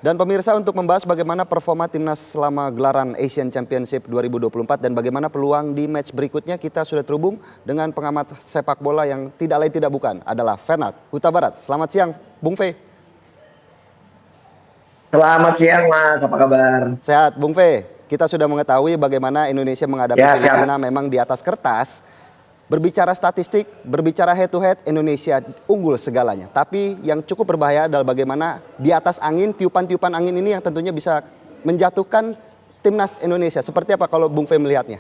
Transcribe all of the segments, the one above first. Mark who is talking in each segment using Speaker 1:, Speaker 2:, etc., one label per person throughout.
Speaker 1: Dan pemirsa, untuk membahas bagaimana performa timnas selama gelaran Asian Championship 2024 dan bagaimana peluang di match berikutnya, kita sudah terhubung dengan pengamat sepak bola yang tidak lain tidak bukan adalah Fernand Huta Barat. Selamat siang, Bung Fe.
Speaker 2: Selamat siang Mas, apa kabar?
Speaker 1: Sehat, Bung Fe. Kita sudah mengetahui bagaimana Indonesia menghadapi Filipina memang di atas kertas. Berbicara statistik, berbicara head to head, Indonesia unggul segalanya. Tapi yang cukup berbahaya adalah bagaimana di atas angin, tiupan-tiupan angin ini yang tentunya bisa menjatuhkan timnas Indonesia. Seperti apa kalau Bung Fe melihatnya?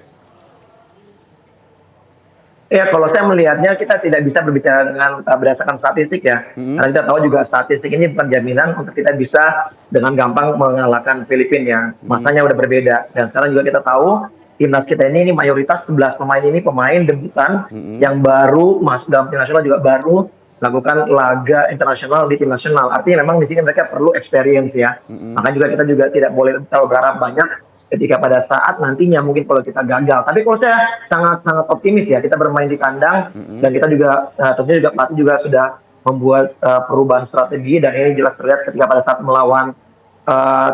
Speaker 2: Ya, kalau saya melihatnya kita tidak bisa berbicara dengan berdasarkan statistik ya. Karena kita tahu juga statistik ini bukan jaminan untuk kita bisa dengan gampang mengalahkan Filipina ya. Masanya udah berbeda. Dan sekarang juga kita tahu timnas kita ini mayoritas 11 pemain ini pemain debutan yang baru masuk dalam tim nasional, juga baru melakukan laga internasional di tim nasional. Artinya memang di sini mereka perlu experience ya. Maka juga kita juga tidak boleh terlalu berharap banyak ketika pada saat nantinya mungkin kalau kita gagal. Tapi kalau saya sangat optimis ya, kita bermain di kandang dan kita juga tentunya juga pelatih juga sudah membuat perubahan strategi, dan ini jelas terlihat ketika pada saat melawan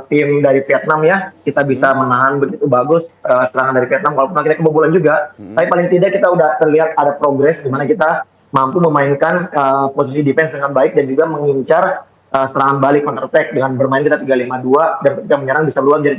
Speaker 2: tim dari Vietnam ya, kita bisa menahan begitu bagus serangan dari Vietnam walaupun akhirnya kebobolan juga. Tapi paling tidak kita udah terlihat ada progres di mana kita mampu memainkan posisi defense dengan baik dan juga mengincar serangan balik counter attack dengan bermain kita 3-5-2 dan ketika menyerang bisa berubah jadi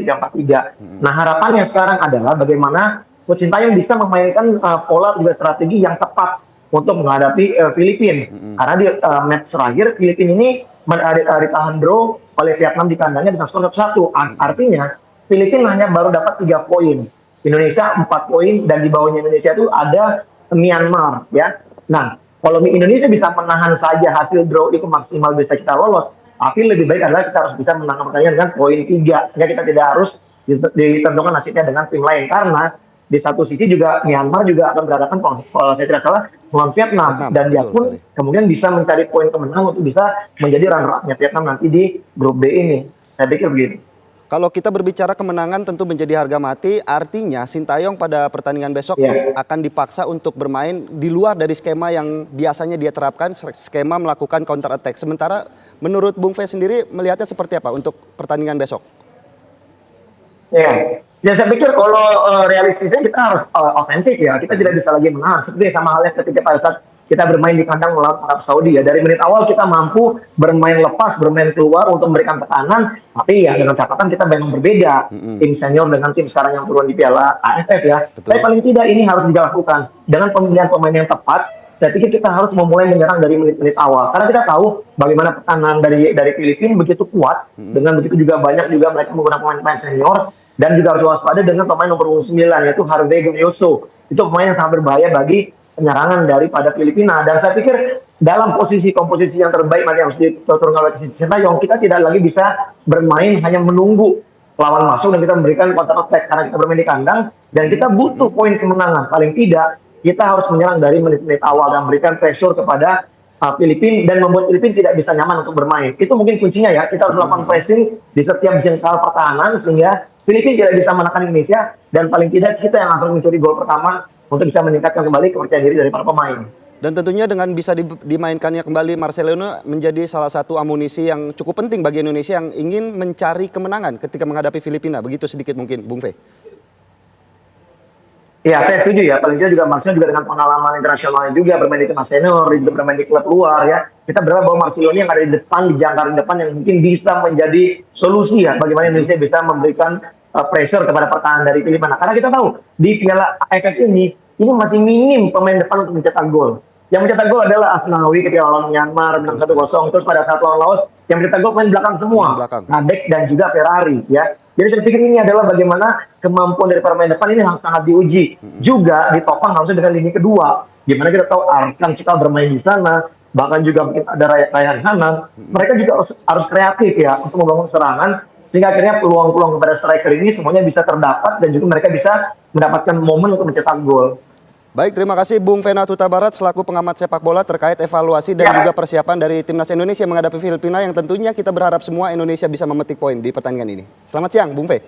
Speaker 2: 3-4-3. Nah, harapannya sekarang adalah bagaimana Coach Sintayong bisa memainkan pola juga strategi yang tepat untuk menghadapi Filipina. Karena di match terakhir Filipina ini ditahan draw oleh Vietnam di kandangnya dengan skor 1-1. Artinya Filipina hanya baru dapat 3 poin, Indonesia 4 poin, dan di bawahnya Indonesia itu ada Myanmar ya. Nah, kalau Indonesia bisa menahan saja hasil draw itu maksimal bisa kita lolos, tapi lebih baik adalah kita harus bisa menangkan pertandingan dengan poin 3 sehingga kita tidak harus ditentukan nasibnya dengan tim lain. Karena di satu sisi juga Myanmar juga akan berhadapan kalau saya tidak salah melawan Vietnam, dan dia pun kemudian bisa mencari poin kemenangan untuk bisa menjadi runner-up-nya Vietnam nanti di grup B ini. Saya pikir begitu.
Speaker 1: Kalau kita berbicara kemenangan tentu menjadi harga mati, artinya Sintayong pada pertandingan besok akan dipaksa untuk bermain di luar dari skema yang biasanya dia terapkan, skema melakukan counter attack. Sementara menurut Bung Fe sendiri melihatnya seperti apa untuk pertandingan besok?
Speaker 2: Ya, saya pikir kalau realistisnya kita harus ofensif ya. Kita tidak bisa lagi menahan. Seperti sama halnya ketika pada saat kita bermain di kandang melawan Arab Saudi ya. Dari menit awal kita mampu bermain lepas, bermain keluar untuk memberikan tekanan. Tapi ya dengan catatan kita memang berbeda. Tim senior dengan tim sekarang yang turun di Piala AFF ya. Tapi paling tidak ini harus dilakukan. Dengan pemilihan pemain yang tepat, saya pikir kita harus memulai menyerang dari menit-menit awal. Karena kita tahu bagaimana pertahanan dari Filipina begitu kuat. Dengan begitu juga banyak juga mereka menggunakan pemain-pemain senior. Dan juga harus waspada dengan pemain nomor 9 yaitu Harvey Gumioso. Itu pemain yang sangat berbahaya bagi penyerangan daripada Filipina. Dan saya pikir dalam komposisi yang terbaik nanti harus diturunkan oleh Sintayong, kita tidak lagi bisa bermain hanya menunggu lawan masuk dan kita memberikan counter attack karena kita bermain di kandang dan kita butuh poin kemenangan. Paling tidak kita harus menyerang dari menit-menit awal dan memberikan pressure kepada Filipina dan membuat Filipina tidak bisa nyaman untuk bermain. Itu mungkin kuncinya ya. Kita harus melakukan pressing di setiap jengkal pertahanan sehingga Filipina tidak bisa menekan Indonesia, dan paling tidak kita yang akan mencuri gol pertama untuk bisa meningkatkan kembali kepercayaan diri dari para pemain.
Speaker 1: Dan tentunya dengan bisa dimainkannya kembali Marcelino menjadi salah satu amunisi yang cukup penting bagi Indonesia yang ingin mencari kemenangan ketika menghadapi Filipina. Begitu sedikit mungkin, Bung Fe.
Speaker 2: Ya, saya setuju ya. Paling tidak juga Marcelino juga dengan pengalaman internasionalnya juga bermain di timnas senior, juga bermain di klub luar ya. Kita berharap bahwa Marcelino yang ada di depan, di jangkar depan yang mungkin bisa menjadi solusi ya bagaimana Indonesia bisa memberikan pressure kepada pertahanan dari Filipina. Karena kita tahu di Piala AFF ini masih minim pemain depan untuk mencetak gol. Yang mencetak gol adalah Asnawi ketika lawan Myanmar menang 1-0. Terus pada saat lawan Laos yang mencetak gol pemain belakang semua, Nadek dan juga Ferrari ya. Jadi saya pikir ini adalah bagaimana kemampuan dari pemain depan ini sangat diuji. Juga ditopang harusnya dengan lini kedua. Gimana kita tahu Arkan Cikal bermain di sana, bahkan juga mungkin ada Rayhan Hanan. Mereka juga harus kreatif ya untuk membangun serangan sehingga akhirnya peluang-peluang kepada striker ini semuanya bisa terdapat dan juga mereka bisa mendapatkan momen untuk mencetak gol.
Speaker 1: Baik, terima kasih Bung Fernand Huta Barat selaku pengamat sepak bola terkait evaluasi dan juga persiapan dari timnas Indonesia menghadapi Filipina yang tentunya kita berharap semua Indonesia bisa memetik poin di pertandingan ini. Selamat siang, Bung Fe.